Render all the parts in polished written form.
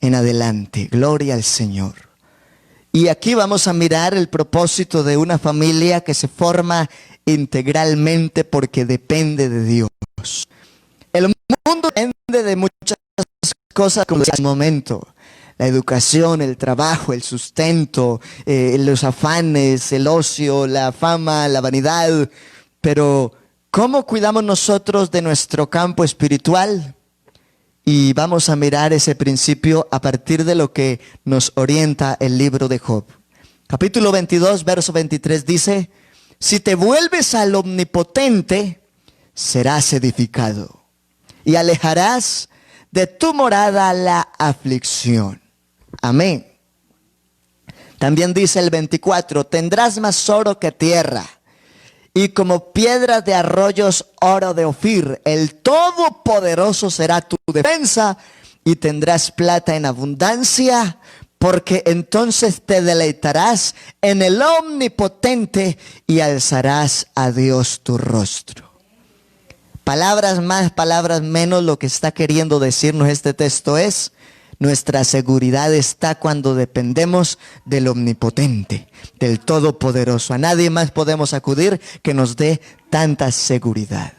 en adelante. Gloria al Señor. Y aquí vamos a mirar el propósito de una familia que se forma integralmente porque depende de Dios. El mundo depende de muchas cosas como en el momento. La educación, el trabajo, el sustento, los afanes, el ocio, la fama, la vanidad. Pero ¿cómo cuidamos nosotros de nuestro campo espiritual? Y vamos a mirar ese principio a partir de lo que nos orienta el libro de Job. Capítulo 22, verso 23 dice: si te vuelves al Omnipotente, serás edificado, y alejarás de tu morada la aflicción. Amén. También dice el 24: tendrás más oro que tierra, y como piedras de arroyos oro de Ofir. El Todopoderoso será tu defensa, y tendrás plata en abundancia, porque entonces te deleitarás en el Omnipotente y alzarás a Dios tu rostro. Palabras más, palabras menos, lo que está queriendo decirnos este texto es: nuestra seguridad está cuando dependemos del Omnipotente, del Todopoderoso. A nadie más podemos acudir que nos dé tanta seguridad.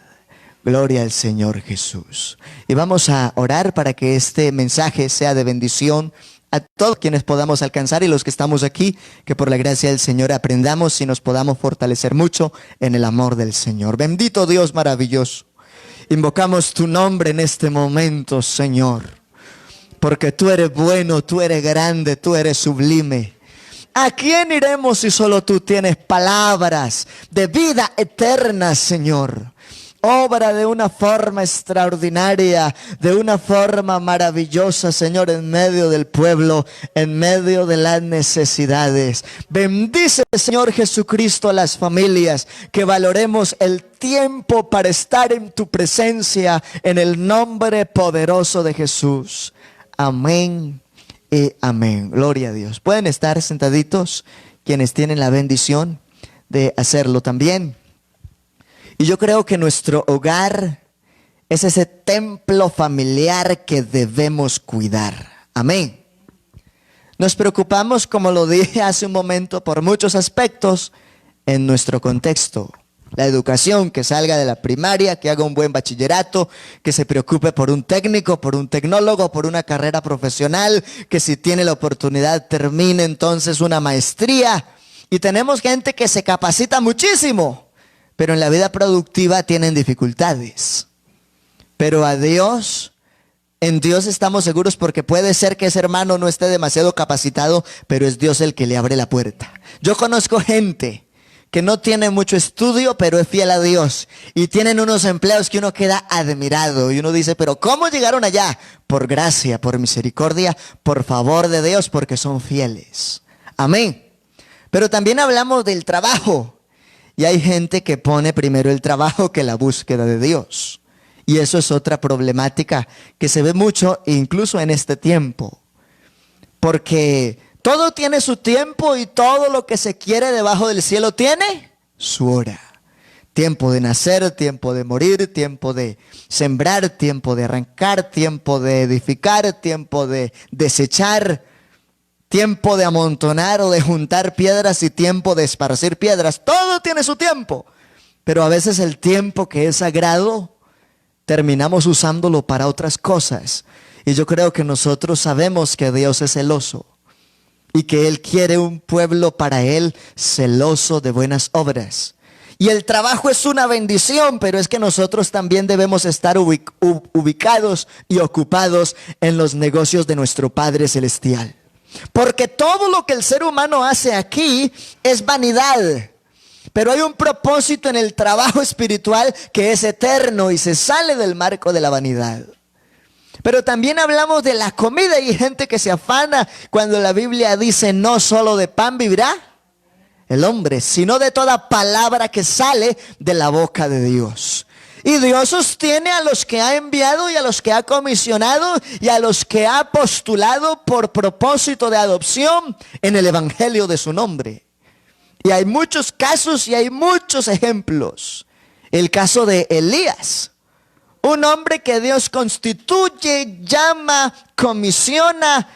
Gloria al Señor Jesús. Y vamos a orar para que este mensaje sea de bendición a todos quienes podamos alcanzar, y los que estamos aquí, que por la gracia del Señor aprendamos y nos podamos fortalecer mucho en el amor del Señor. Bendito Dios maravilloso. Invocamos tu nombre en este momento, Señor, porque tú eres bueno, tú eres grande, tú eres sublime. ¿A quién iremos si solo tú tienes palabras de vida eterna, Señor? Obra de una forma extraordinaria, de una forma maravillosa, Señor, en medio del pueblo, en medio de las necesidades. Bendice, Señor Jesucristo, a las familias, que valoremos el tiempo para estar en tu presencia, en el nombre poderoso de Jesús. Amén y amén. Gloria a Dios. Pueden estar sentaditos quienes tienen la bendición de hacerlo también. Y yo creo que nuestro hogar es ese templo familiar que debemos cuidar. Amén. Nos preocupamos, como lo dije hace un momento, por muchos aspectos en nuestro contexto. La educación, que salga de la primaria, que haga un buen bachillerato, que se preocupe por un técnico, por un tecnólogo, por una carrera profesional, que si tiene la oportunidad termine entonces una maestría. Y tenemos gente que se capacita muchísimo, pero en la vida productiva tienen dificultades. Pero a Dios, en Dios estamos seguros, porque puede ser que ese hermano no esté demasiado capacitado, pero es Dios el que le abre la puerta. Yo conozco gente que no tiene mucho estudio, pero es fiel a Dios, y tienen unos empleos que uno queda admirado, y uno dice: pero ¿cómo llegaron allá? Por gracia, por misericordia, por favor de Dios, porque son fieles. Amén. Pero también hablamos del trabajo, y hay gente que pone primero el trabajo que la búsqueda de Dios, y eso es otra problemática que se ve mucho incluso en este tiempo, porque todo tiene su tiempo, y todo lo que se quiere debajo del cielo tiene su hora. Tiempo de nacer, tiempo de morir, tiempo de sembrar, tiempo de arrancar, tiempo de edificar, tiempo de desechar, tiempo de amontonar o de juntar piedras, y tiempo de esparcir piedras. Todo tiene su tiempo, pero a veces el tiempo que es sagrado terminamos usándolo para otras cosas. Y yo creo que nosotros sabemos que Dios es celoso, y que Él quiere un pueblo para Él celoso de buenas obras. Y el trabajo es una bendición, pero es que nosotros también debemos estar ubicados y ocupados en los negocios de nuestro Padre Celestial. Porque todo lo que el ser humano hace aquí es vanidad. Pero hay un propósito en el trabajo espiritual que es eterno y se sale del marco de la vanidad. Pero también hablamos de la comida, y hay gente que se afana cuando la Biblia dice: no solo de pan vivirá el hombre, sino de toda palabra que sale de la boca de Dios. Y Dios sostiene a los que ha enviado, y a los que ha comisionado, y a los que ha postulado por propósito de adopción en el evangelio de su nombre. Y hay muchos casos y hay muchos ejemplos. El caso de Elías, Un hombre que Dios constituye, llama, comisiona,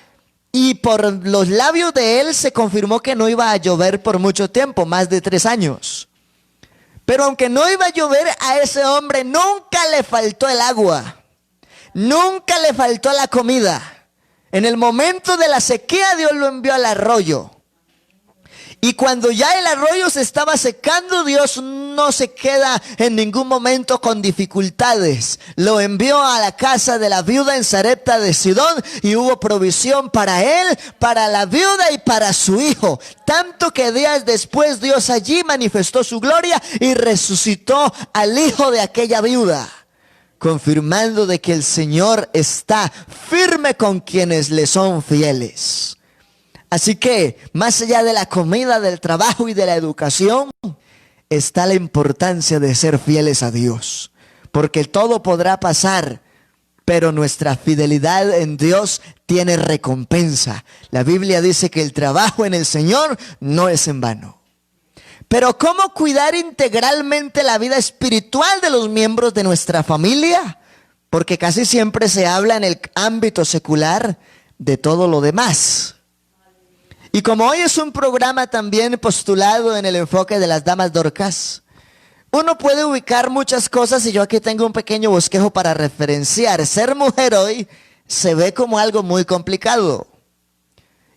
y por los labios de él se confirmó que no iba a llover por mucho tiempo, más de 3 años. Pero aunque no iba a llover, a ese hombre nunca le faltó el agua, nunca le faltó la comida. En el momento de la sequía, Dios lo envió al arroyo. Y cuando ya el arroyo se estaba secando, Dios no se queda en ningún momento con dificultades. Lo envió a la casa de la viuda en Sarepta de Sidón y hubo provisión para él, para la viuda y para su hijo. Tanto que días después Dios allí manifestó su gloria y resucitó al hijo de aquella viuda, confirmando de que el Señor está firme con quienes le son fieles. Así que, más allá de la comida, del trabajo y de la educación, está la importancia de ser fieles a Dios. Porque todo podrá pasar, pero nuestra fidelidad en Dios tiene recompensa. La Biblia dice que el trabajo en el Señor no es en vano. Pero ¿cómo cuidar integralmente la vida espiritual de los miembros de nuestra familia? Porque casi siempre se habla en el ámbito secular de todo lo demás. Y como hoy es un programa también postulado en el enfoque de las damas Dorcas, uno puede ubicar muchas cosas y yo aquí tengo un pequeño bosquejo para referenciar. Ser mujer hoy se ve como algo muy complicado.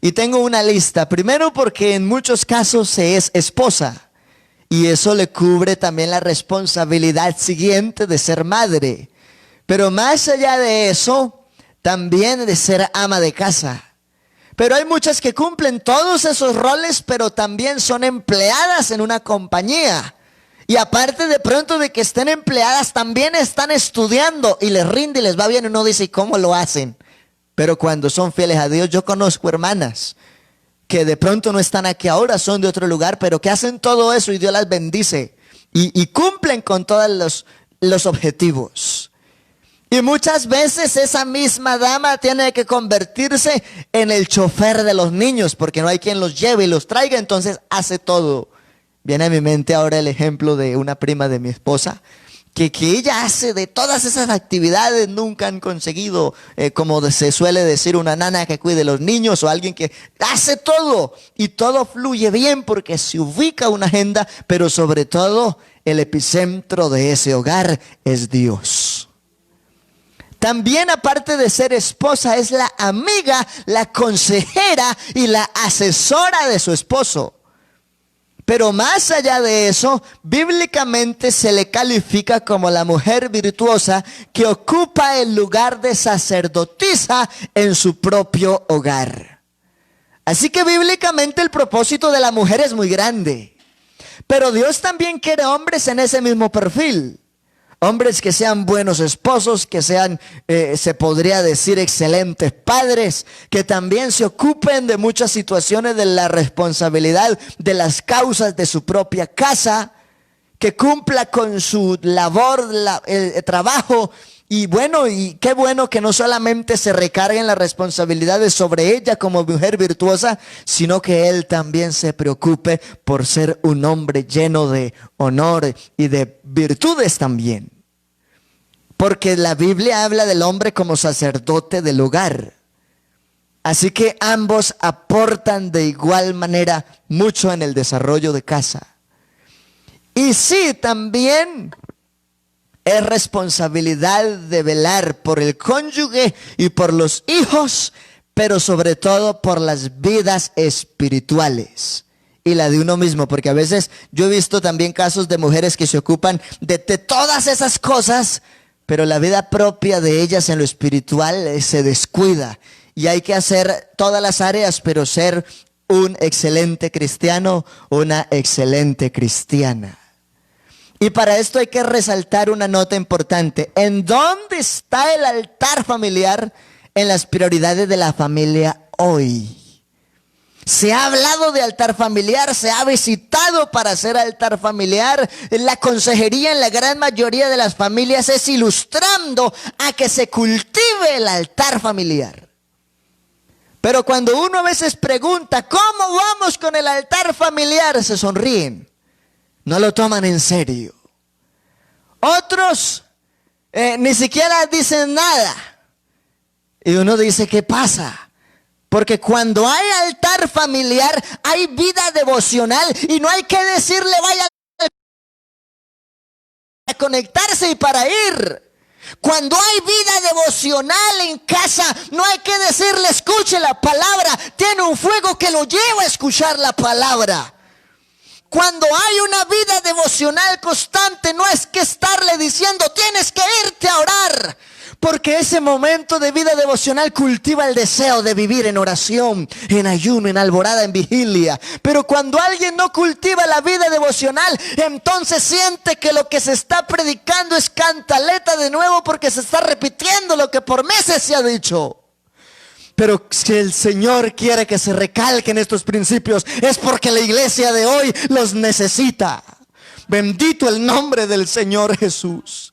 Y tengo una lista. Primero porque en muchos casos se es esposa. Y eso le cubre también la responsabilidad siguiente de ser madre. Pero más allá de eso, también de ser ama de casa. Pero hay muchas que cumplen todos esos roles, pero también son empleadas en una compañía. Y aparte de pronto de que estén empleadas, también están estudiando y les rinde y les va bien. Y uno dice, ¿y cómo lo hacen? Pero cuando son fieles a Dios, yo conozco hermanas que de pronto no están aquí ahora, son de otro lugar, pero que hacen todo eso y Dios las bendice. Y cumplen con todos los objetivos. Y muchas veces esa misma dama tiene que convertirse en el chofer de los niños porque no hay quien los lleve y los traiga, entonces hace todo. Viene a mi mente ahora el ejemplo de una prima de mi esposa que ella hace de todas esas actividades. Nunca han conseguido, como se suele decir, una nana que cuide los niños o alguien que hace todo y todo fluye bien porque se ubica una agenda, pero sobre todo el epicentro de ese hogar es Dios. También, aparte de ser esposa, es la amiga, la consejera y la asesora de su esposo. Pero más allá de eso, bíblicamente se le califica como la mujer virtuosa que ocupa el lugar de sacerdotisa en su propio hogar. Así que bíblicamente el propósito de la mujer es muy grande. Pero Dios también quiere hombres en ese mismo perfil. Hombres que sean buenos esposos, que sean, se podría decir, excelentes padres, que también se ocupen de muchas situaciones de la responsabilidad de las causas de su propia casa, que cumpla con su labor, el trabajo. Y bueno, y qué bueno que no solamente se recarguen las responsabilidades sobre ella como mujer virtuosa, sino que él también se preocupe por ser un hombre lleno de honor y de virtudes también. Porque la Biblia habla del hombre como sacerdote del hogar. Así que ambos aportan de igual manera mucho en el desarrollo de casa. Y sí, también es responsabilidad de velar por el cónyuge y por los hijos, pero sobre todo por las vidas espirituales y la de uno mismo, porque a veces yo he visto también casos de mujeres que se ocupan de todas esas cosas, pero la vida propia de ellas en lo espiritual se descuida. Y hay que hacer todas las áreas, pero ser un excelente cristiano, una excelente cristiana. Y para esto hay que resaltar una nota importante. ¿En dónde está el altar familiar en las prioridades de la familia hoy? Se ha hablado de altar familiar, se ha visitado para hacer altar familiar. La consejería en la gran mayoría de las familias es ilustrando a que se cultive el altar familiar. Pero cuando uno a veces pregunta, ¿cómo vamos con el altar familiar?, se sonríen. No lo toman en serio. Otros ni siquiera dicen nada. Y uno dice, ¿qué pasa? Porque cuando hay altar familiar, hay vida devocional y no hay que decirle vaya a conectarse y para ir. Cuando hay vida devocional en casa, no hay que decirle escuche la palabra. Tiene un fuego que lo lleva a escuchar la palabra. Cuando hay una vida devocional constante, no es que estarle diciendo tienes que irte a orar. Porque ese momento de vida devocional cultiva el deseo de vivir en oración, en ayuno, en alborada, en vigilia. Pero cuando alguien no cultiva la vida devocional, entonces siente que lo que se está predicando es cantaleta de nuevo, porque se está repitiendo lo que por meses se ha dicho. Pero si el Señor quiere que se recalquen estos principios, es porque la iglesia de hoy los necesita. Bendito el nombre del Señor Jesús.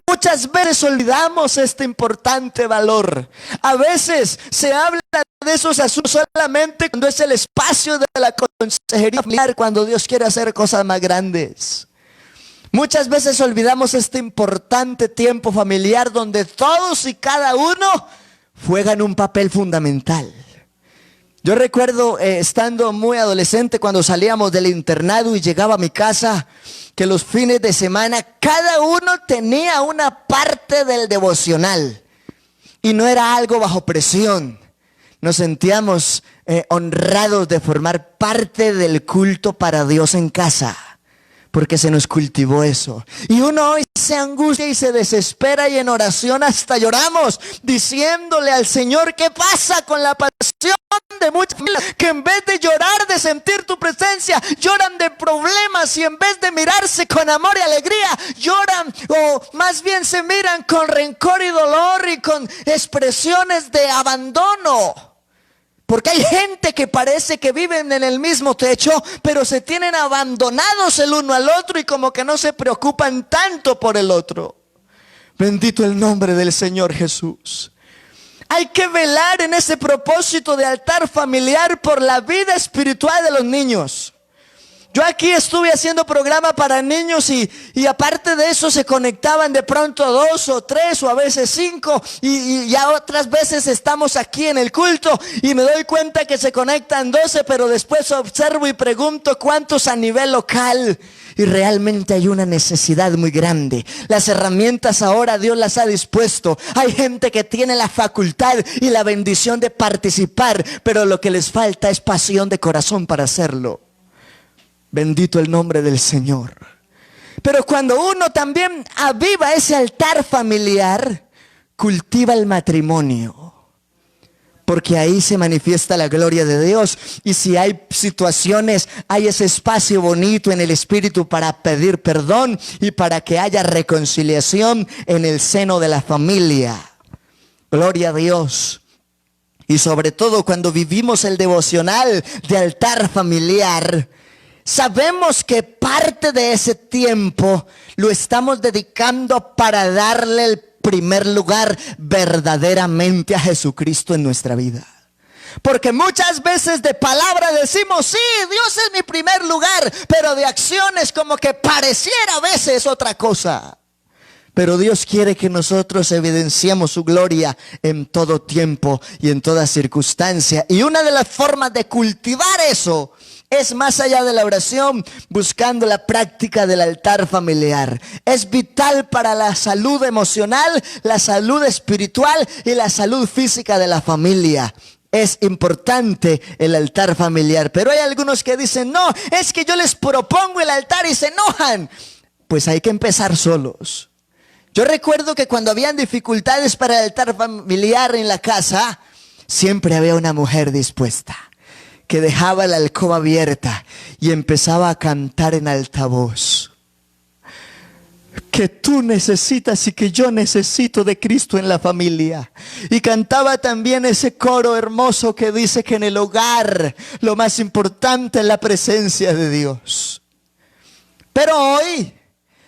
Muchas veces olvidamos este importante valor. A veces se habla de esos asuntos solamente cuando es el espacio de la consejería familiar, cuando Dios quiere hacer cosas más grandes. Muchas veces olvidamos este importante tiempo familiar donde todos y cada uno juegan un papel fundamental. Yo recuerdo estando muy adolescente, cuando salíamos del internado y llegaba a mi casa, que los fines de semana cada uno tenía una parte del devocional y no era algo bajo presión. Nos sentíamos honrados de formar parte del culto para Dios en casa, porque se nos cultivó eso. Y uno hoy se angustia y se desespera, y en oración hasta lloramos, diciéndole al Señor, ¿qué pasa con la pasión de muchas familias que en vez de llorar de sentir tu presencia, lloran de problemas, y en vez de mirarse con amor y alegría, lloran, o más bien se miran con rencor y dolor y con expresiones de abandono? Porque hay gente que parece que viven en el mismo techo, pero se tienen abandonados el uno al otro y como que no se preocupan tanto por el otro. Bendito el nombre del Señor Jesús. Hay que velar en ese propósito de altar familiar por la vida espiritual de los niños. Yo aquí estuve haciendo programa para niños y aparte de eso se conectaban de pronto 2 o 3 o a veces 5 y ya otras veces estamos aquí en el culto y me doy cuenta que se conectan 12, pero después observo y pregunto cuántos a nivel local. Y realmente hay una necesidad muy grande. Las herramientas ahora Dios las ha dispuesto. Hay gente que tiene la facultad y la bendición de participar, pero lo que les falta es pasión de corazón para hacerlo. Bendito el nombre del Señor. Pero cuando uno también aviva ese altar familiar, cultiva el matrimonio, porque ahí se manifiesta la gloria de Dios. Y si hay situaciones, hay ese espacio bonito en el Espíritu para pedir perdón y para que haya reconciliación en el seno de la familia. Gloria a Dios. Y sobre todo cuando vivimos el devocional de altar familiar, sabemos que parte de ese tiempo lo estamos dedicando para darle el primer lugar verdaderamente a Jesucristo en nuestra vida. Porque muchas veces de palabra decimos, sí, Dios es mi primer lugar, pero de acciones como que pareciera a veces otra cosa. Pero Dios quiere que nosotros evidenciemos su gloria en todo tiempo y en toda circunstancia. Y una de las formas de cultivar eso es más allá de la oración, buscando la práctica del altar familiar. Es vital para la salud emocional, la salud espiritual y la salud física de la familia. Es importante el altar familiar. Pero hay algunos que dicen, no, es que yo les propongo el altar y se enojan. Pues hay que empezar solos. Yo recuerdo que cuando habían dificultades para el altar familiar en la casa, siempre había una mujer dispuesta, que dejaba la alcoba abierta y empezaba a cantar en altavoz. Que tú necesitas y que yo necesito de Cristo en la familia. Y cantaba también ese coro hermoso que dice que en el hogar lo más importante es la presencia de Dios. Pero hoy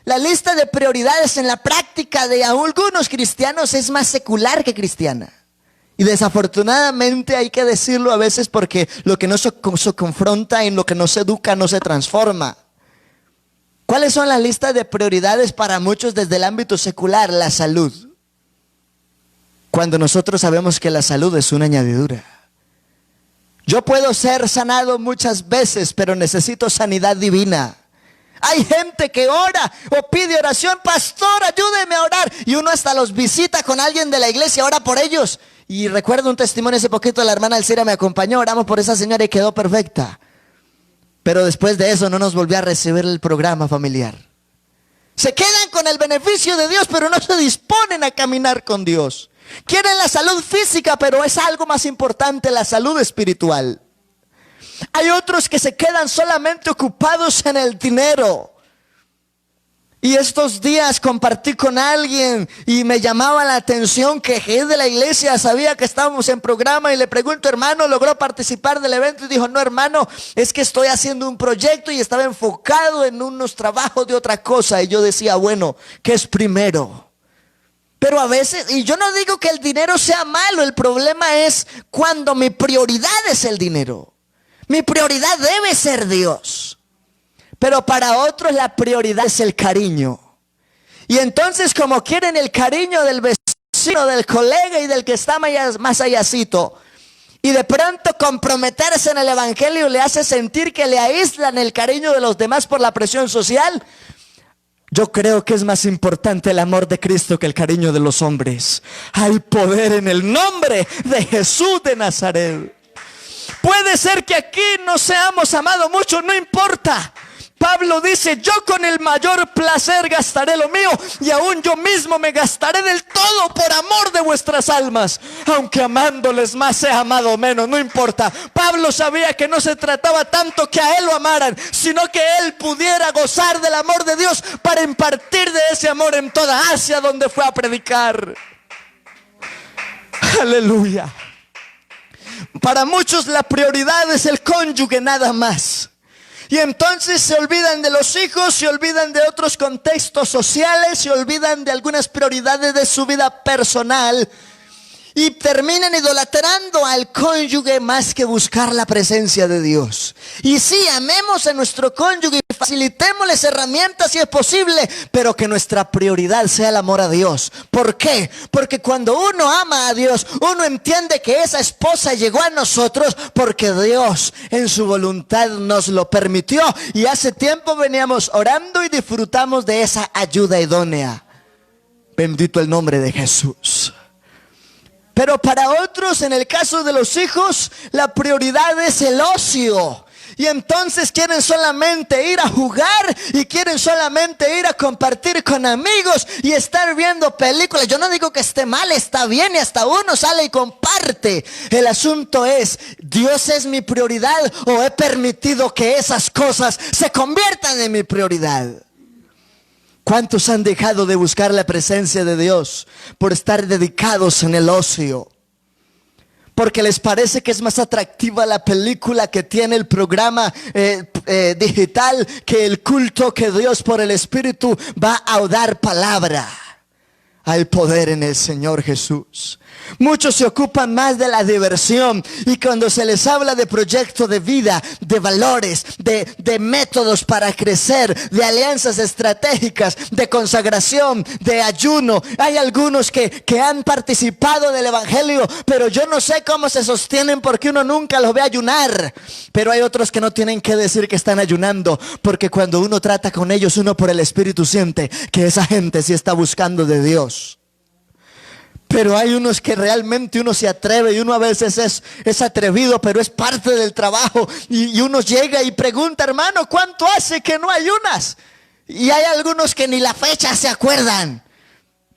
la lista de prioridades en la práctica de algunos cristianos es más secular que cristiana. Y desafortunadamente hay que decirlo a veces, porque lo que no se confronta, en lo que no se educa, no se transforma. ¿Cuáles son las listas de prioridades para muchos desde el ámbito secular? La salud. Cuando nosotros sabemos que la salud es una añadidura. Yo puedo ser sanado muchas veces, pero necesito sanidad divina. Hay gente que ora o pide oración, pastor, ayúdeme a orar. Y uno hasta los visita con alguien de la iglesia, ora por ellos. Y recuerdo un testimonio hace poquito, la hermana Alcira me acompañó, oramos por esa señora y quedó perfecta. Pero después de eso no nos volvió a recibir el programa familiar. Se quedan con el beneficio de Dios, pero no se disponen a caminar con Dios. Quieren la salud física, pero es algo más importante, la salud espiritual. Hay otros que se quedan solamente ocupados en el dinero. Y estos días compartí con alguien y me llamaba la atención que es de la iglesia, sabía que estábamos en programa y le pregunto, hermano, ¿logró participar del evento? Y dijo, no, hermano, es que estoy haciendo un proyecto y estaba enfocado en unos trabajos de otra cosa. Y yo decía, bueno, ¿qué es primero? Pero a veces, y yo no digo que el dinero sea malo, el problema es cuando mi prioridad es el dinero. Mi prioridad debe ser Dios. Pero para otros la prioridad es el cariño. Y entonces como quieren el cariño del vecino, del colega y del que está más allácito, y de pronto comprometerse en el evangelio le hace sentir que le aíslan el cariño de los demás por la presión social. Yo creo que es más importante el amor de Cristo que el cariño de los hombres. Hay poder en el nombre de Jesús de Nazaret. Puede ser que aquí no seamos amados mucho, no importa. Pablo dice, yo con el mayor placer gastaré lo mío y aún yo mismo me gastaré del todo por amor de vuestras almas. Aunque amándoles más he amado menos, no importa. Pablo sabía que no se trataba tanto que a él lo amaran, sino que él pudiera gozar del amor de Dios para impartir de ese amor en toda Asia donde fue a predicar. Aleluya. Para muchos la prioridad es el cónyuge nada más. Y entonces se olvidan de los hijos, se olvidan de otros contextos sociales, se olvidan de algunas prioridades de su vida personal y terminan idolatrando al cónyuge más que buscar la presencia de Dios. Y sí, amemos a nuestro cónyuge y facilitémosles herramientas si es posible, pero que nuestra prioridad sea el amor a Dios. ¿Por qué? Porque cuando uno ama a Dios, uno entiende que esa esposa llegó a nosotros porque Dios en su voluntad nos lo permitió. Y hace tiempo veníamos orando y disfrutamos de esa ayuda idónea. Bendito el nombre de Jesús. Pero para otros, en el caso de los hijos, la prioridad es el ocio. Y entonces quieren solamente ir a jugar y quieren solamente ir a compartir con amigos y estar viendo películas. Yo no digo que esté mal, está bien y hasta uno sale y comparte. El asunto es, ¿Dios es mi prioridad o he permitido que esas cosas se conviertan en mi prioridad? ¿Cuántos han dejado de buscar la presencia de Dios por estar dedicados en el ocio? Porque les parece que es más atractiva la película que tiene el programa digital que el culto que Dios por el Espíritu va a dar palabra. Hay poder en el Señor Jesús. Muchos se ocupan más de la diversión y cuando se les habla de proyecto de vida, de valores, de métodos para crecer, de alianzas estratégicas, de consagración, de ayuno. Hay algunos que han participado del evangelio, pero yo no sé cómo se sostienen porque uno nunca los ve ayunar. Pero hay otros que no tienen que decir que están ayunando, porque cuando uno trata con ellos, uno por el Espíritu siente que esa gente sí está buscando de Dios. Pero hay unos que realmente uno se atreve y uno a veces es atrevido, pero es parte del trabajo. Y uno llega y pregunta, hermano, ¿cuánto hace que no ayunas? Y hay algunos que ni la fecha se acuerdan,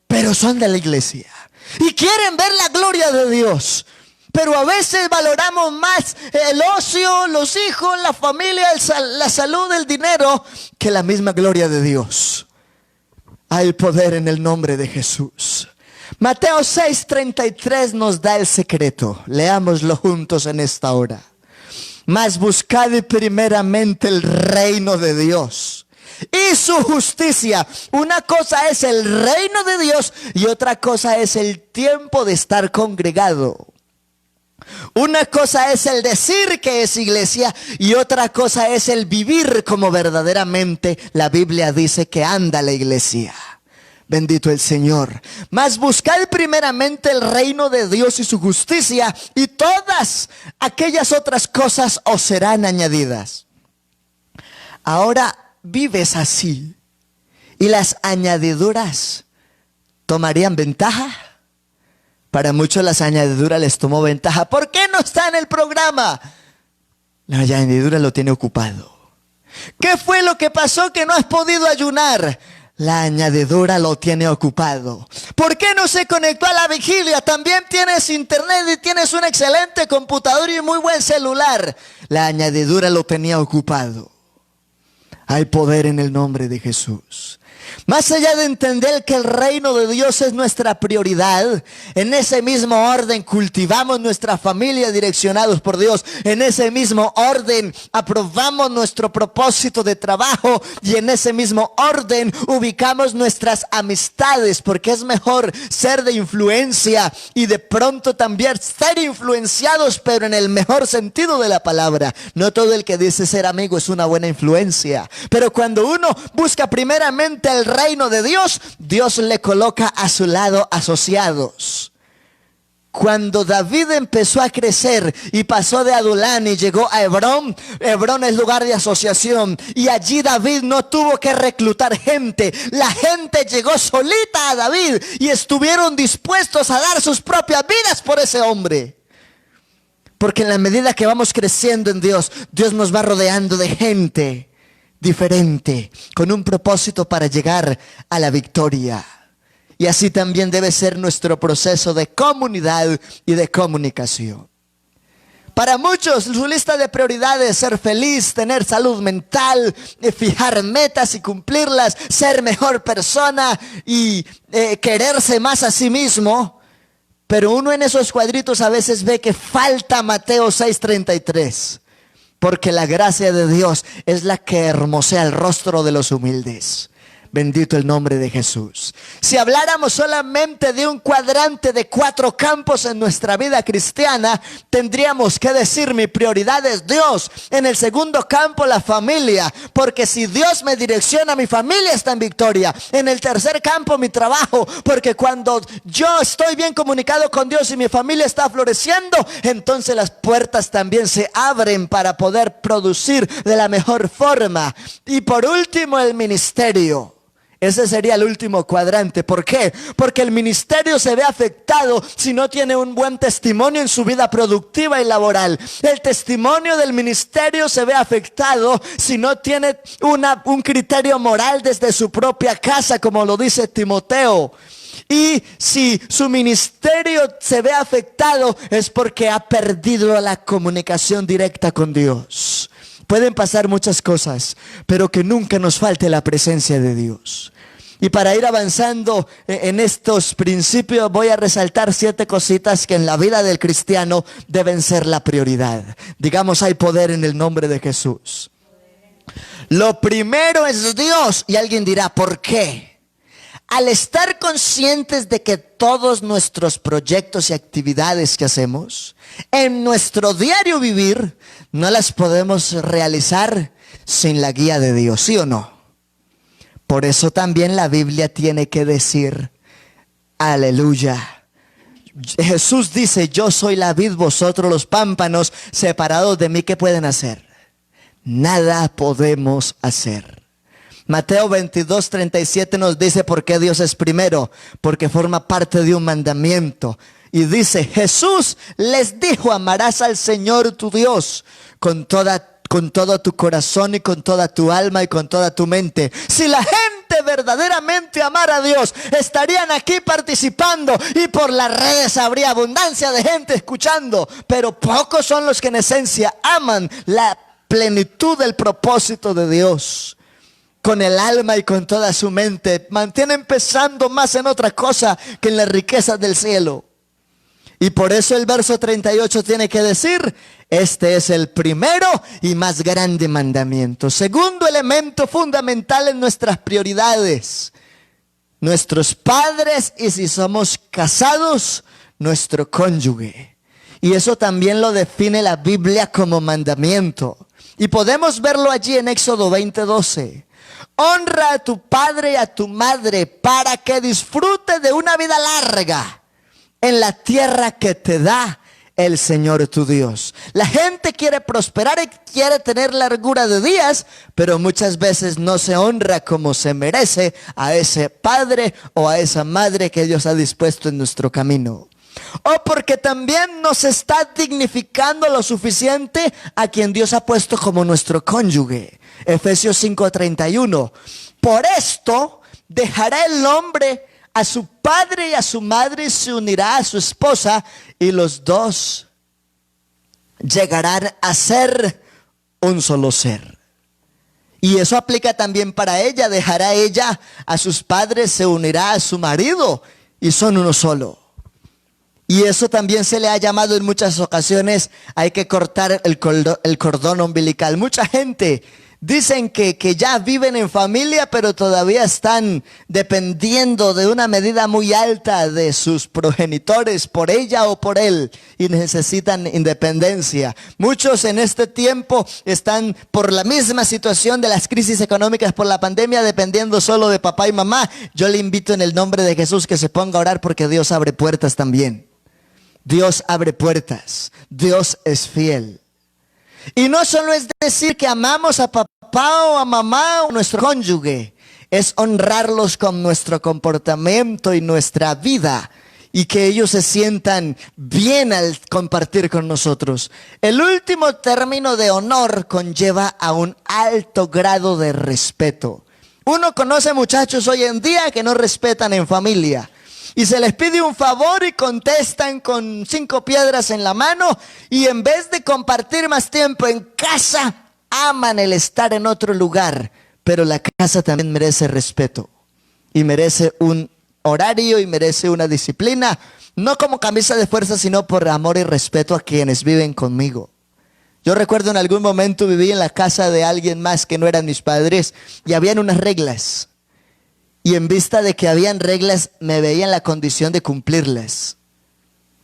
pero son de la iglesia y quieren ver la gloria de Dios. Pero a veces valoramos más el ocio, los hijos, la familia, la salud, el dinero, que la misma gloria de Dios. Hay poder en el nombre de Jesús. Mateo 6:33 nos da el secreto. Leámoslo juntos en esta hora. Mas buscad primeramente el reino de Dios y su justicia. Una cosa es el reino de Dios y otra cosa es el tiempo de estar congregado. Una cosa es el decir que es iglesia y otra cosa es el vivir como verdaderamente la Biblia dice que anda la iglesia. Bendito el Señor. Mas buscad primeramente el reino de Dios y su justicia, y todas aquellas otras cosas os serán añadidas. Ahora vives así, y las añadiduras tomarían ventaja. Para muchos las añadiduras les tomó ventaja. ¿Por qué no está en el programa? La añadidura lo tiene ocupado. ¿Qué fue lo que pasó que no has podido ayunar? La añadidura lo tiene ocupado. ¿Por qué no se conectó a la vigilia? También tienes internet y tienes un excelente computador y muy buen celular. La añadidura lo tenía ocupado. Hay poder en el nombre de Jesús. Más allá de entender que el reino de Dios es nuestra prioridad, en ese mismo orden cultivamos nuestra familia direccionados por Dios. En ese mismo orden aprobamos nuestro propósito de trabajo y en ese mismo orden ubicamos nuestras amistades, porque es mejor ser de influencia y de pronto también ser influenciados, pero en el mejor sentido de la palabra. No todo el que dice ser amigo es una buena influencia, pero cuando uno busca primeramente el reino de Dios, Dios le coloca a su lado asociados. Cuando David empezó a crecer y pasó de Adulán y llegó a Hebrón, Hebrón es lugar de asociación, y allí David no tuvo que reclutar gente. La gente llegó solita a David y estuvieron dispuestos a dar sus propias vidas por ese hombre. Porque en la medida que vamos creciendo en Dios, Dios nos va rodeando de gente diferente, con un propósito para llegar a la victoria. Y así también debe ser nuestro proceso de comunidad y de comunicación. Para muchos, su lista de prioridades es ser feliz, tener salud mental, fijar metas y cumplirlas, ser mejor persona y quererse más a sí mismo. Pero uno en esos cuadritos a veces ve que falta Mateo 6:33. Porque la gracia de Dios es la que hermosea el rostro de los humildes. Bendito el nombre de Jesús. Si habláramos solamente de un cuadrante de 4 campos en nuestra vida cristiana, tendríamos que decir: mi prioridad es Dios. En el segundo campo, la familia, porque si Dios me direcciona, mi familia está en victoria. En el tercer campo, mi trabajo, porque cuando yo estoy bien comunicado con Dios y mi familia está floreciendo, entonces las puertas también se abren para poder producir de la mejor forma. Y por último, el ministerio. Ese sería el último cuadrante. ¿Por qué? Porque el ministerio se ve afectado si no tiene un buen testimonio en su vida productiva y laboral. El testimonio del ministerio se ve afectado si no tiene un criterio moral desde su propia casa, como lo dice Timoteo. Y si su ministerio se ve afectado es porque ha perdido la comunicación directa con Dios. Pueden pasar muchas cosas, pero que nunca nos falte la presencia de Dios. Y para ir avanzando en estos principios, voy a resaltar 7 cositas que en la vida del cristiano deben ser la prioridad. Digamos: hay poder en el nombre de Jesús. Lo primero es Dios. Y alguien dirá: ¿por qué? Al estar conscientes de que todos nuestros proyectos y actividades que hacemos en nuestro diario vivir no las podemos realizar sin la guía de Dios, ¿sí o no? Por eso también la Biblia tiene que decir: aleluya. Jesús dice: yo soy la vid, vosotros los pámpanos. Separados de mí, ¿qué pueden hacer? Nada podemos hacer. Mateo 22:37 nos dice por qué Dios es primero: porque forma parte de un mandamiento. Y dice: Jesús les dijo: amarás al Señor tu Dios con todo tu corazón y con toda tu alma y con toda tu mente. Si la gente verdaderamente amara a Dios, estarían aquí participando y por las redes habría abundancia de gente escuchando. Pero pocos son los que en esencia aman la plenitud del propósito de Dios con el alma y con toda su mente. Mantienen pensando más en otra cosa que en las riquezas del cielo. Y por eso el verso 38 tiene que decir: este es el primero y más grande mandamiento. Segundo elemento fundamental en nuestras prioridades: nuestros padres, y si somos casados, nuestro cónyuge. Y eso también lo define la Biblia como mandamiento. Y podemos verlo allí en Éxodo 20:12. Honra a tu padre y a tu madre para que disfrutes de una vida larga en la tierra que te da el Señor tu Dios. La gente quiere prosperar y quiere tener largura de días, pero muchas veces no se honra como se merece a ese padre o a esa madre que Dios ha dispuesto en nuestro camino. O porque también nos está dignificando lo suficiente a quien Dios ha puesto como nuestro cónyuge. Efesios 5:31. Por esto dejará el hombre a su padre y a su madre y se unirá a su esposa, y los dos llegarán a ser un solo ser. Y eso aplica también para ella. Dejará ella a sus padres, se unirá a su marido y son uno solo. Y eso también se le ha llamado en muchas ocasiones, hay que cortar el cordón umbilical. Mucha gente dicen que ya viven en familia, pero todavía están dependiendo de una medida muy alta de sus progenitores, por ella o por él, y necesitan independencia. Muchos en este tiempo están por la misma situación de las crisis económicas por la pandemia, dependiendo solo de papá y mamá. Yo le invito en el nombre de Jesús que se ponga a orar, porque Dios abre puertas también. Dios abre puertas. Dios es fiel. Y no solo es decir que amamos a papá o a mamá o a nuestro cónyuge, es honrarlos con nuestro comportamiento y nuestra vida, y que ellos se sientan bien al compartir con nosotros. El último término de honor conlleva a un alto grado de respeto. Uno conoce muchachos hoy en día que no respetan en familia. Y se les pide un favor y contestan con 5 piedras en la mano. Y en vez de compartir más tiempo en casa, aman el estar en otro lugar. Pero la casa también merece respeto. Y merece un horario y merece una disciplina. No como camisa de fuerza, sino por amor y respeto a quienes viven conmigo. Yo recuerdo en algún momento viví en la casa de alguien más que no eran mis padres. Y habían unas reglas. Y en vista de que habían reglas, me veía en la condición de cumplirlas.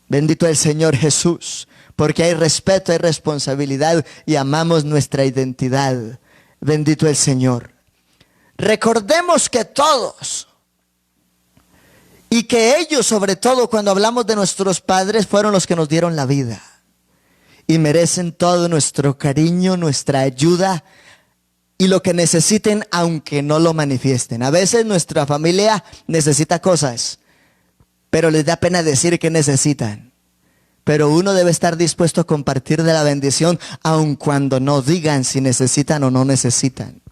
Bendito el Señor Jesús, porque hay respeto, hay responsabilidad y amamos nuestra identidad. Bendito el Señor. Recordemos que todos, y que ellos sobre todo cuando hablamos de nuestros padres, fueron los que nos dieron la vida. Y merecen todo nuestro cariño, nuestra ayuda, y lo que necesiten, aunque no lo manifiesten. A veces nuestra familia necesita cosas, pero les da pena decir que necesitan. Pero uno debe estar dispuesto a compartir de la bendición, aun cuando no digan si necesitan o no necesitan.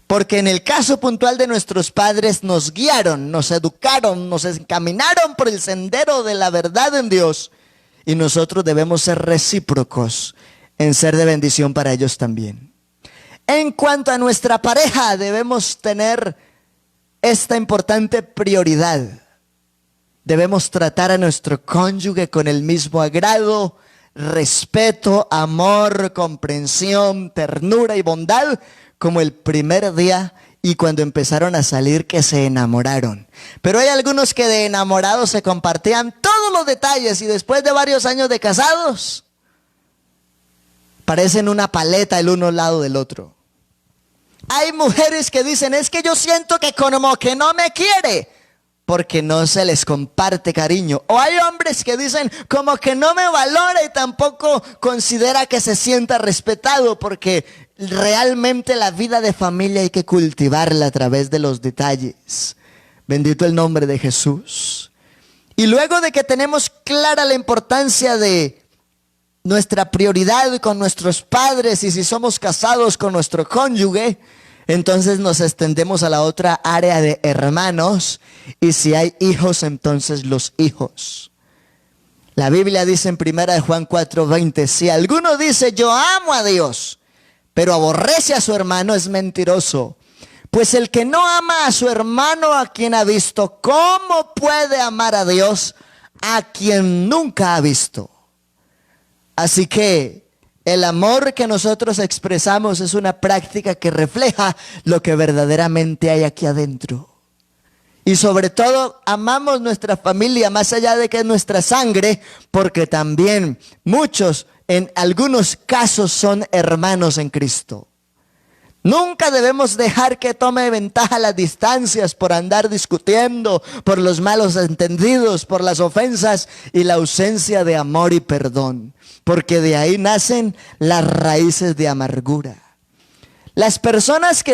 Porque en el caso puntual de nuestros padres, nos guiaron, nos educaron, nos encaminaron por el sendero de la verdad en Dios. Y nosotros debemos ser recíprocos en ser de bendición para ellos también. En cuanto a nuestra pareja, debemos tener esta importante prioridad. Debemos tratar a nuestro cónyuge con el mismo agrado, respeto, amor, comprensión, ternura y bondad, como el primer día y cuando empezaron a salir, que se enamoraron. Pero hay algunos que de enamorados se compartían todos los detalles, y después de varios años de casados, parecen una paleta el uno al lado del otro. Hay mujeres que dicen, es que yo siento que como que no me quiere, porque no se les comparte cariño. O hay hombres que dicen, como que no me valora y tampoco considera que se sienta respetado, porque realmente la vida de familia hay que cultivarla a través de los detalles. Bendito el nombre de Jesús. Y luego de que tenemos clara la importancia de nuestra prioridad con nuestros padres, y si somos casados, con nuestro cónyuge, entonces nos extendemos a la otra área de hermanos, y si hay hijos, entonces los hijos. La Biblia dice en 1 Juan 4:20, si alguno dice yo amo a Dios, pero aborrece a su hermano, es mentiroso. Pues el que no ama a su hermano a quien ha visto, ¿cómo puede amar a Dios a quien nunca ha visto? Así que el amor que nosotros expresamos es una práctica que refleja lo que verdaderamente hay aquí adentro. Y sobre todo amamos nuestra familia más allá de que es nuestra sangre, porque también muchos en algunos casos son hermanos en Cristo. Nunca debemos dejar que tome ventaja las distancias por andar discutiendo, por los malos entendidos, por las ofensas y la ausencia de amor y perdón, porque de ahí nacen las raíces de amargura. Las personas que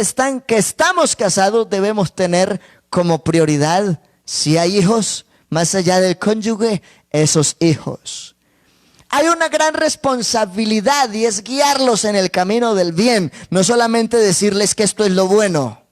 estamos casados debemos tener como prioridad, si hay hijos, más allá del cónyuge, esos hijos. Hay una gran responsabilidad y es guiarlos en el camino del bien. No solamente decirles que esto es lo bueno,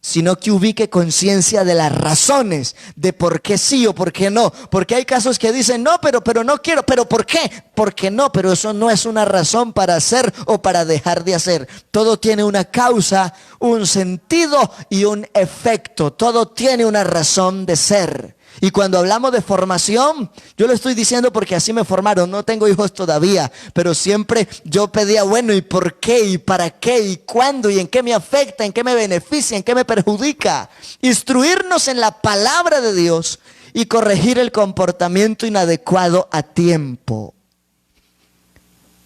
sino que ubique conciencia de las razones, de por qué sí o por qué no. Porque hay casos que dicen, no, pero no quiero, pero ¿por qué? Porque no, pero eso no es una razón para hacer o para dejar de hacer. Todo tiene una causa, un sentido y un efecto. Todo tiene una razón de ser. Y cuando hablamos de formación, yo lo estoy diciendo porque así me formaron. No tengo hijos todavía, pero siempre yo pedía, bueno, ¿y por qué? ¿Y para qué? ¿Y cuándo? ¿Y en qué me afecta? ¿En qué me beneficia? ¿En qué me perjudica? Instruirnos en la palabra de Dios y corregir el comportamiento inadecuado a tiempo.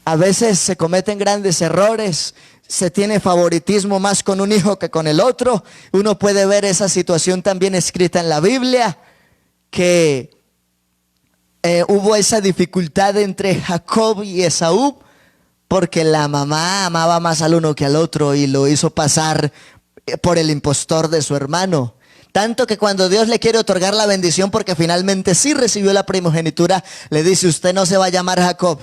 A veces se cometen grandes errores. Se tiene favoritismo más con un hijo que con el otro. Uno puede ver esa situación también escrita en la Biblia, que hubo esa dificultad entre Jacob y Esaú, porque la mamá amaba más al uno que al otro y lo hizo pasar por el impostor de su hermano. Tanto que cuando Dios le quiere otorgar la bendición, porque finalmente sí recibió la primogenitura, le dice, usted no se va a llamar Jacob,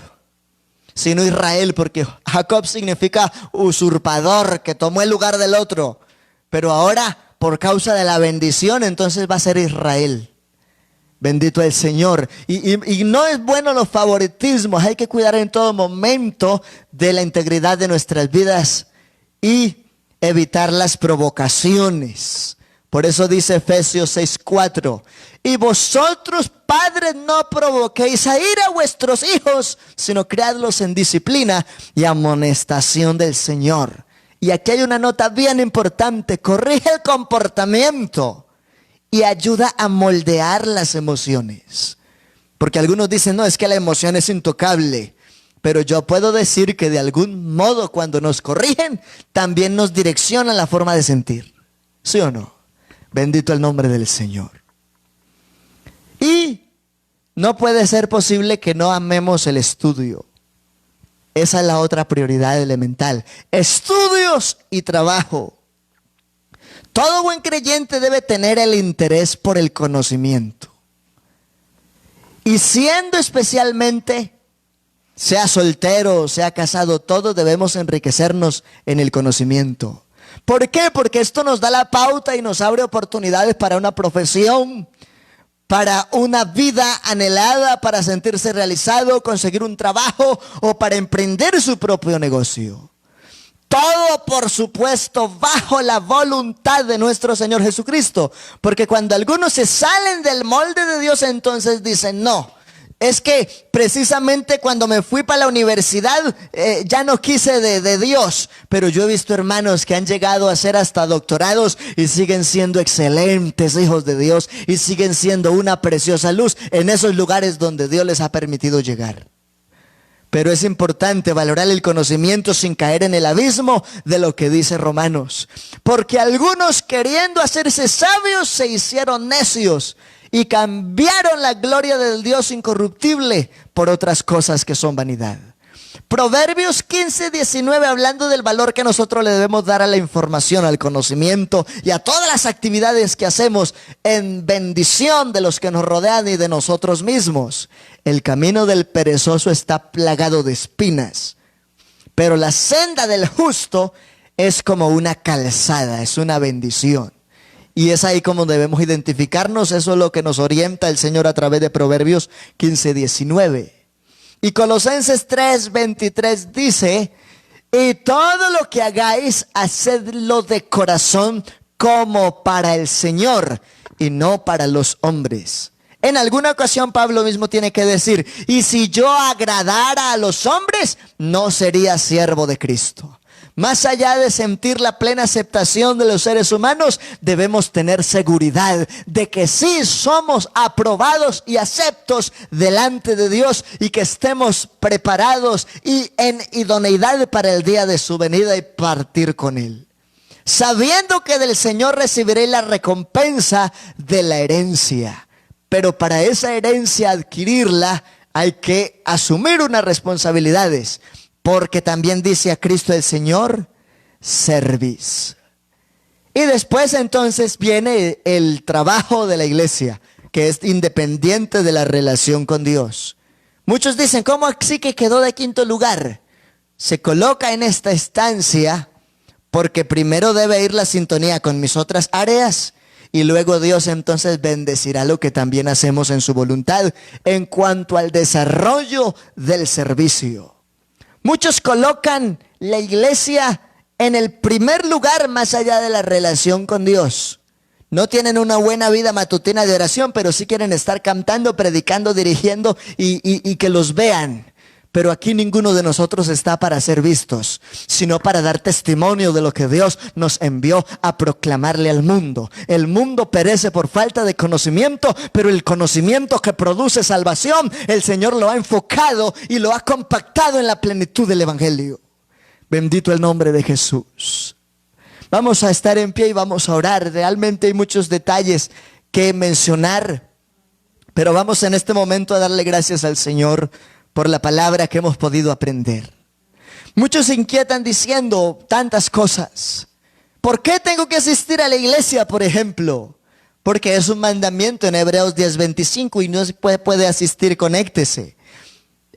sino Israel, porque Jacob significa usurpador, que tomó el lugar del otro. Pero ahora, por causa de la bendición, entonces va a ser Israel. Bendito el Señor. Y no es bueno los favoritismos. Hay que cuidar en todo momento de la integridad de nuestras vidas y evitar las provocaciones. Por eso dice Efesios 6:4: y vosotros, padres, no provoquéis a ira a vuestros hijos, sino criadlos en disciplina y amonestación del Señor. Y aquí hay una nota bien importante: corrige el comportamiento y ayuda a moldear las emociones. Porque algunos dicen, no, es que la emoción es intocable. Pero yo puedo decir que de algún modo cuando nos corrigen, también nos direccionan la forma de sentir. ¿Sí o no? Bendito el nombre del Señor. Y no puede ser posible que no amemos el estudio. Esa es la otra prioridad elemental. Estudios y trabajo. Todo buen creyente debe tener el interés por el conocimiento. Y siendo especialmente, sea soltero o sea casado, todos debemos enriquecernos en el conocimiento. ¿Por qué? Porque esto nos da la pauta y nos abre oportunidades para una profesión, para una vida anhelada, para sentirse realizado, conseguir un trabajo o para emprender su propio negocio. Todo, por supuesto, bajo la voluntad de nuestro Señor Jesucristo. Porque cuando algunos se salen del molde de Dios, entonces dicen, no, es que precisamente cuando me fui para la universidad ya no quise de Dios. Pero yo he visto hermanos que han llegado a ser hasta doctorados y siguen siendo excelentes hijos de Dios y siguen siendo una preciosa luz en esos lugares donde Dios les ha permitido llegar. Pero es importante valorar el conocimiento sin caer en el abismo de lo que dice Romanos. Porque algunos, queriendo hacerse sabios, se hicieron necios y cambiaron la gloria del Dios incorruptible por otras cosas que son vanidad. Proverbios 15:19, hablando del valor que nosotros le debemos dar a la información, al conocimiento y a todas las actividades que hacemos en bendición de los que nos rodean y de nosotros mismos. El camino del perezoso está plagado de espinas, pero la senda del justo es como una calzada, es una bendición. Y es ahí como debemos identificarnos. Eso es lo que nos orienta el Señor a través de Proverbios 15:19. Y Colosenses 3:23 dice: y todo lo que hagáis, hacedlo de corazón como para el Señor y no para los hombres. En alguna ocasión Pablo mismo tiene que decir: y si yo agradara a los hombres, no sería siervo de Cristo. Más allá de sentir la plena aceptación de los seres humanos, debemos tener seguridad de que sí somos aprobados y aceptos delante de Dios y que estemos preparados y en idoneidad para el día de su venida y partir con Él. Sabiendo que del Señor recibiré la recompensa de la herencia. Pero para esa herencia adquirirla hay que asumir unas responsabilidades. Porque también dice a Cristo el Señor, servís. Y después entonces viene el trabajo de la iglesia, que es independiente de la relación con Dios. Muchos dicen, ¿cómo así que quedó de quinto lugar? Se coloca en esta estancia porque primero debe ir la sintonía con mis otras áreas y luego Dios entonces bendecirá lo que también hacemos en su voluntad en cuanto al desarrollo del servicio. Muchos colocan la iglesia en el primer lugar más allá de la relación con Dios. No tienen una buena vida matutina de oración, pero sí quieren estar cantando, predicando, dirigiendo y que los vean. Pero aquí ninguno de nosotros está para ser vistos, sino para dar testimonio de lo que Dios nos envió a proclamarle al mundo. El mundo perece por falta de conocimiento, pero el conocimiento que produce salvación, el Señor lo ha enfocado y lo ha compactado en la plenitud del Evangelio. Bendito el nombre de Jesús. Vamos a estar en pie y vamos a orar. Realmente hay muchos detalles que mencionar, pero vamos en este momento a darle gracias al Señor por la palabra que hemos podido aprender. Muchos se inquietan diciendo tantas cosas. ¿Por qué tengo que asistir a la iglesia, por ejemplo? Porque es un mandamiento en Hebreos 10:25 y no se puede asistir, conéctese.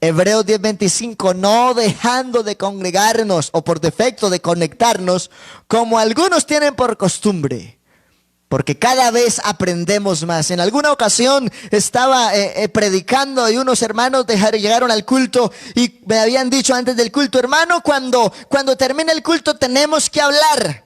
Hebreos 10:25, no dejando de congregarnos o por defecto de conectarnos, como algunos tienen por costumbre. Porque cada vez aprendemos más. En alguna ocasión estaba predicando y unos hermanos llegaron al culto y me habían dicho antes del culto, hermano, cuando termine el culto tenemos que hablar.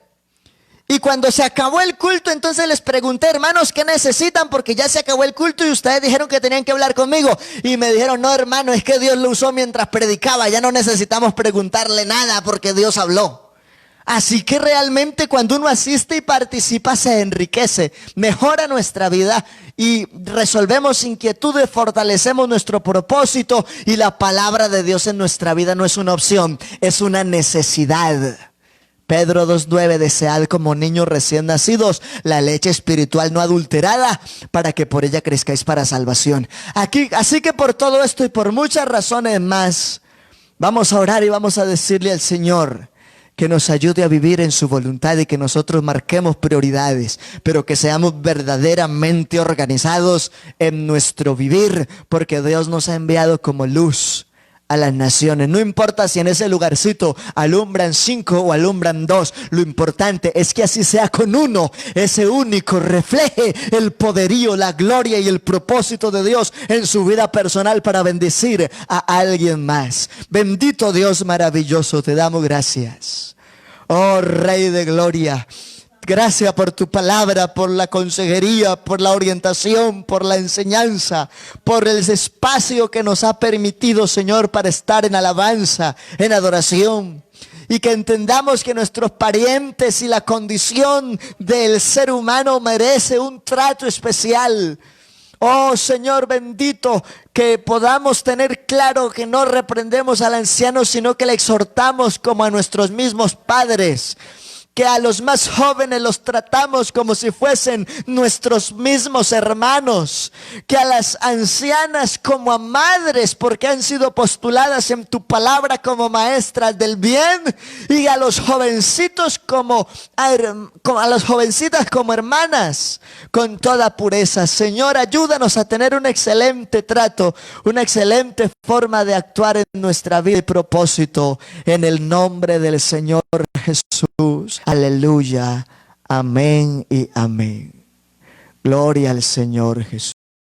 Y cuando se acabó el culto, entonces les pregunté, hermanos, ¿qué necesitan? Porque ya se acabó el culto y ustedes dijeron que tenían que hablar conmigo. Y me dijeron, no, hermano, es que Dios lo usó mientras predicaba. Ya no necesitamos preguntarle nada porque Dios habló. Así que realmente cuando uno asiste y participa se enriquece, mejora nuestra vida y resolvemos inquietudes, fortalecemos nuestro propósito y la palabra de Dios en nuestra vida no es una opción, es una necesidad. Pedro 2:9, desead como niños recién nacidos la leche espiritual no adulterada para que por ella crezcáis para salvación. Así que por todo esto y por muchas razones más, vamos a orar y vamos a decirle al Señor que nos ayude a vivir en su voluntad y que nosotros marquemos prioridades, pero que seamos verdaderamente organizados en nuestro vivir, porque Dios nos ha enviado como luz a las naciones. No importa si en ese lugarcito alumbran 5 o alumbran 2, lo importante es que así sea con uno, ese único refleje el poderío, la gloria y el propósito de Dios en su vida personal para bendecir a alguien más. Bendito Dios maravilloso, te damos gracias. Oh Rey de gloria, gracias por tu palabra, por la consejería, por la orientación, por la enseñanza, por el espacio que nos ha permitido, Señor, para estar en alabanza, en adoración. Y que entendamos que nuestros parientes y la condición del ser humano merece un trato especial. Oh Señor bendito, que podamos tener claro que no reprendemos al anciano, sino que le exhortamos como a nuestros mismos padres. Que a los más jóvenes los tratamos como si fuesen nuestros mismos hermanos. Que a las ancianas como a madres, porque han sido postuladas en tu palabra como maestras del bien. Y a los jovencitos a las jovencitas como hermanas, con toda pureza. Señor, ayúdanos a tener un excelente trato, una excelente forma de actuar en nuestra vida y propósito. En el nombre del Señor Jesús. Aleluya. Amén y amén. Gloria al Señor Jesús.